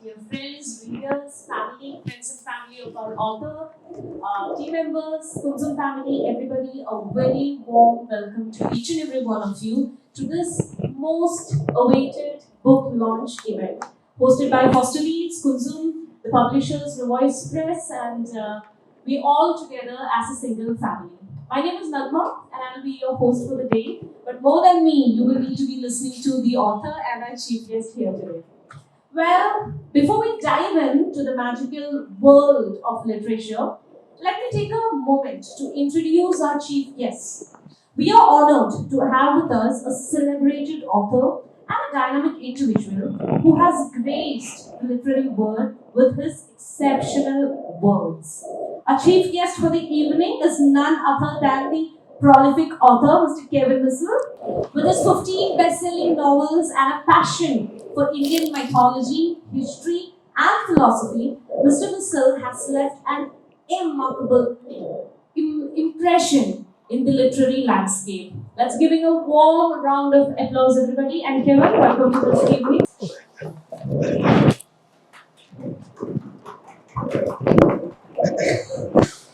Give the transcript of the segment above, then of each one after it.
dear friends, readers, family, friends and family of our author, team members, Kunzum family, everybody, a very warm welcome to each and every one of you to this most awaited book launch event hosted by Foster Leeds, Kunzum, the publishers, The Voice Press, and we all together as a single family. My name is Nagma, and I'll be your host for the day. But more than me, you will need to be listening to the author and our chief guest here today. Well, before we dive into the magical world of literature, let me take a moment to introduce our chief guest. We are honored to have with us a celebrated author and a dynamic individual who has graced the literary world with his exceptional words. Our chief guest for the evening is none other than the prolific author, Mr. Kevin Missler. With his 15 best-selling novels and a passion for Indian mythology, history, and philosophy, Mr. Missler has left an remarkable impression in the literary landscape. Let's give him a warm round of applause, everybody. And Kevin, welcome to this evening.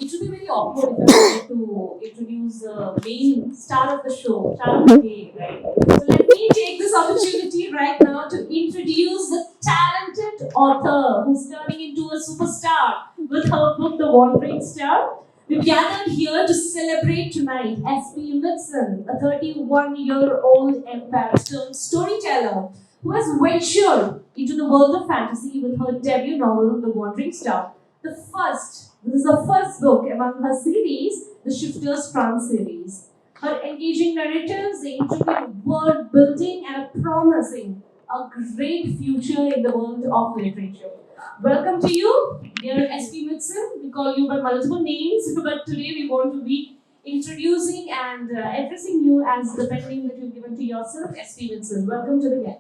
It should be very awkward if I were to introduce the main star of the show, star of the day, right? So let me take this opportunity right now to introduce the talented author who's turning into a superstar with her book, The Wandering Star. We've gathered here to celebrate tonight S.P. Mitson, a 31-year-old Empire-turned storyteller who has ventured into the world of fantasy with her debut novel, The Wandering Star. This is the first book among her series, the Shifter's Crown series. Her engaging narratives, the intricate world building, and a promising a great future in the world of literature. Welcome to you, dear S.P. Mitson. We call you by multiple names, but today we want to be introducing and addressing you as the pen name that you've given to yourself, S.P. Mitson. Welcome to the gallery.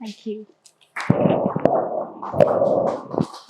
Thank you.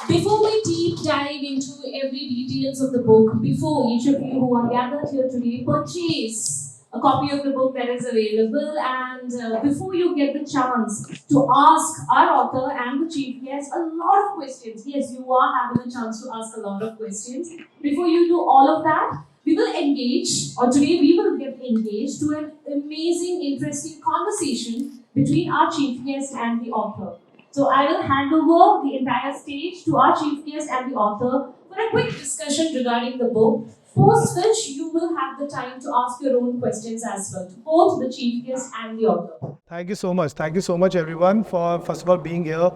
Before we deep dive into every details of the book, before each of you who are gathered here today purchase a copy of the book that is available, and before you get the chance to ask our author and the chief guest a lot of questions, yes, you are having a chance to ask a lot of questions. Before you do all of that, we will engage, or today we will get engaged to an amazing, interesting conversation between our chief guest and the author. So I will hand over the entire stage to our chief guest and the author for a quick discussion regarding the book, post which you will have the time to ask your own questions as well to both the chief guest and the author. Thank you so much. Thank you so much, everyone, for first of all being here.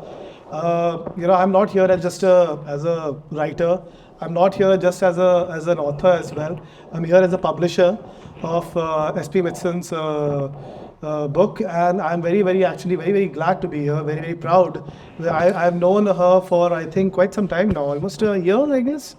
I'm not here as a writer. I'm not here just as an author as well. I'm here as a publisher of S.P. Mitson's book, and I'm very glad to be here. Very very proud. I've known her for I think quite some time now, almost a year, I guess.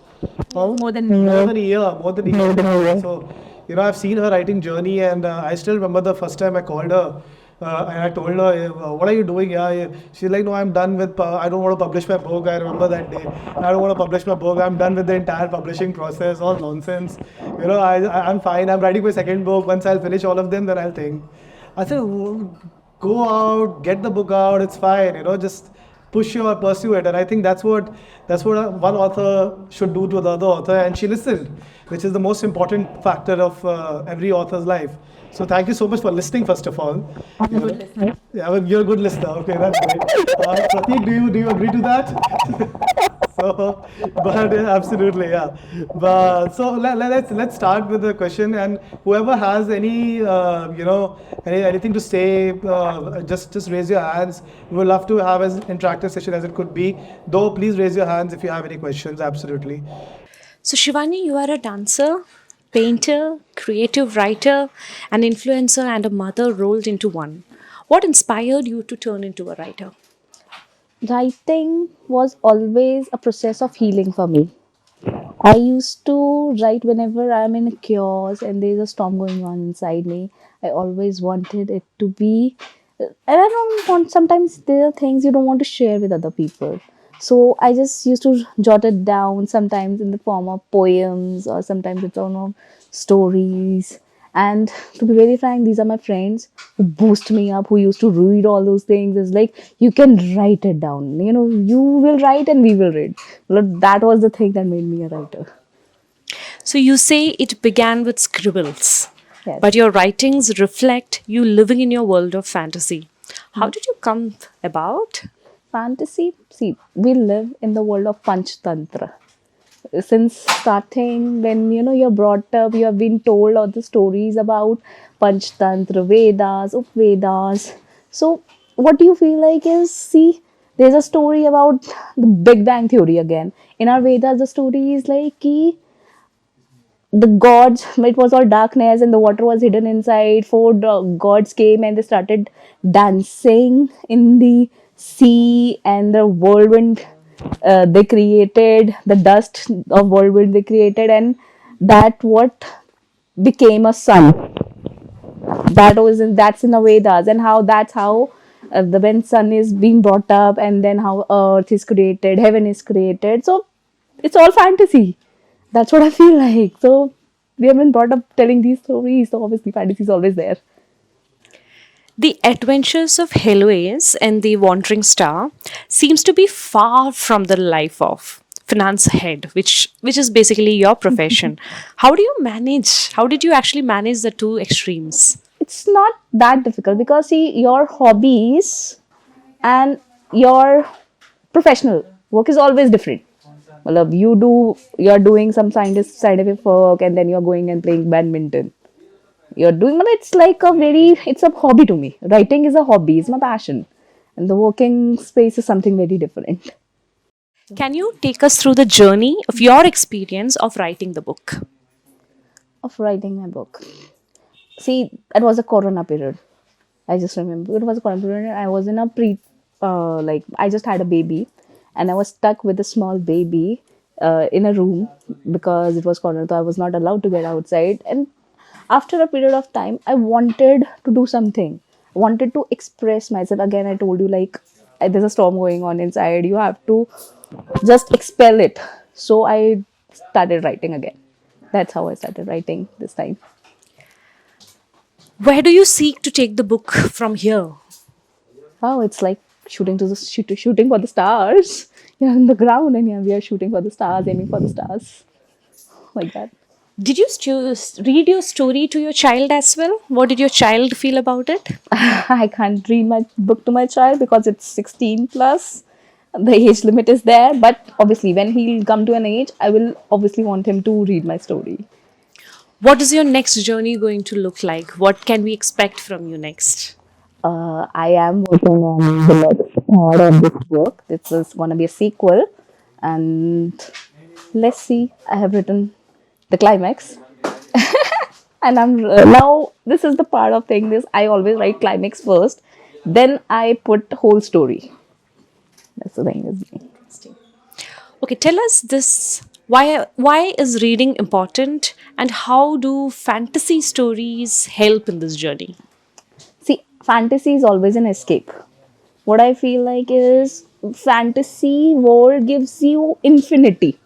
More than More than a year. More than a year. So, I've seen her writing journey, and I still remember the first time I called her. And I told her, what are you doing? Yeah, she's like, no, I'm done with, I don't want to publish my book. I remember that day. I don't want to publish my book. I'm done with the entire publishing process, all nonsense. I'm fine. I'm writing my second book. Once I'll finish all of them, then I'll think. I said, go out, get the book out. It's fine. Just pursue it. And I think that's what one author should do to the other author. And she listened, which is the most important factor of every author's life. So thank you so much for listening, first of all. I'm a good listener. Yeah, well, you're a good listener. Okay, that's great. Prateek, do you agree to that? So, but absolutely, yeah. But so let's start with the question, and whoever has any anything to say, just raise your hands. We would love to have as interactive session as it could be. Though, please raise your hands if you have any questions. Absolutely. So, Shivani, you are a dancer, painter, creative writer, an influencer, and a mother rolled into one. What inspired you to turn into a writer? Writing was always a process of healing for me. I used to write whenever I'm in a chaos and there's a storm going on inside me. I always wanted it to be, and I don't want, sometimes there are things you don't want to share with other people. So I just used to jot it down, sometimes in the form of poems or sometimes in the form of stories. And to be very frank, these are my friends who boost me up, who used to read all those things. It's like, you can write it down. You will write and we will read. Well, that was the thing that made me a writer. So you say it began with scribbles, Yes. but your writings reflect you living in your world of fantasy. How did you come about? Fantasy, see, we live in the world of Panchtantra. Since starting, when you're brought up, you have been told all the stories about Panchtantra, Vedas, Upvedas. So what do you feel like is, see, there's a story about the Big Bang Theory again. In our Vedas, the story is like the gods, it was all darkness and the water was hidden inside. Four gods came and they started dancing in the sea, and the whirlwind they created, the dust of whirlwind they created, and that what became a sun. That's in the Vedas, and how that's how the when sun is being brought up, and then how earth is created, heaven is created. So it's all fantasy. That's what I feel like. So we have been brought up telling these stories, so obviously fantasy is always there. The adventures of Heloise and the Wandering Star seems to be far from the life of finance head, which is basically your profession. How do you manage? How did you actually manage the two extremes? It's not that difficult because, see, your hobbies and your professional work is always different. Matlab, you're doing some scientific work, and then you're going and playing badminton. It's like it's a hobby to me. Writing is a hobby, it's my passion. And the working space is something very different. Can you take us through the journey of your experience of writing the book? Of writing my book. See, it was a corona period. I just remember it was a corona period. I was in a I just had a baby, and I was stuck with a small baby in a room because it was corona, so I was not allowed to get outside. And after a period of time, I wanted to do something. I wanted to express myself. Again, I told you, like, there's a storm going on inside. You have to just expel it. So I started writing again. That's how I started writing this time. Where do you seek to take the book from here? Oh, it's like shooting for the stars. You're on the ground, and we are shooting for the stars, aiming for the stars, like that. Did you read your story to your child as well? What did your child feel about it? I can't read my book to my child because it's 16 plus. The age limit is there, but obviously, when he'll come to an age, I will obviously want him to read my story. What is your next journey going to look like? What can we expect from you next? I am working on the next part of this book. This is going to be a sequel, and let's see. I have written the climax, and I'm now. This is the part of thing. This I always write climax first, then I put whole story. That's the thing with me. Okay, tell us this. Why is reading important, and how do fantasy stories help in this journey? See, fantasy is always an escape. What I feel like is fantasy world gives you infinity.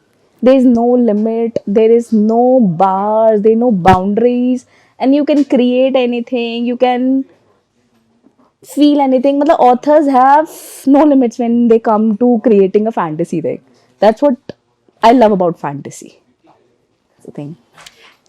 There is no limit, there is no bars, there are no boundaries, and you can create anything, you can feel anything. But the authors have no limits when they come to creating a fantasy thing. That's what I love about fantasy. That's the thing.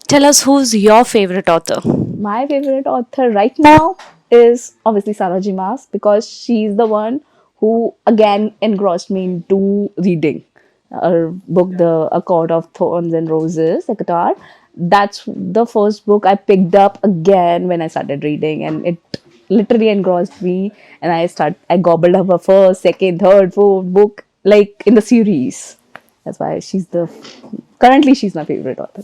Tell us who's your favorite author. My favorite author right now is obviously Sarojini Mas, because she's the one who again engrossed me into reading her book, The A Court of Thorns and Roses, Akatar. That's the first book I picked up again when I started reading, and it literally engrossed me. And I gobbled up a first, second, third, fourth book like in the series. That's why currently she's my favorite author.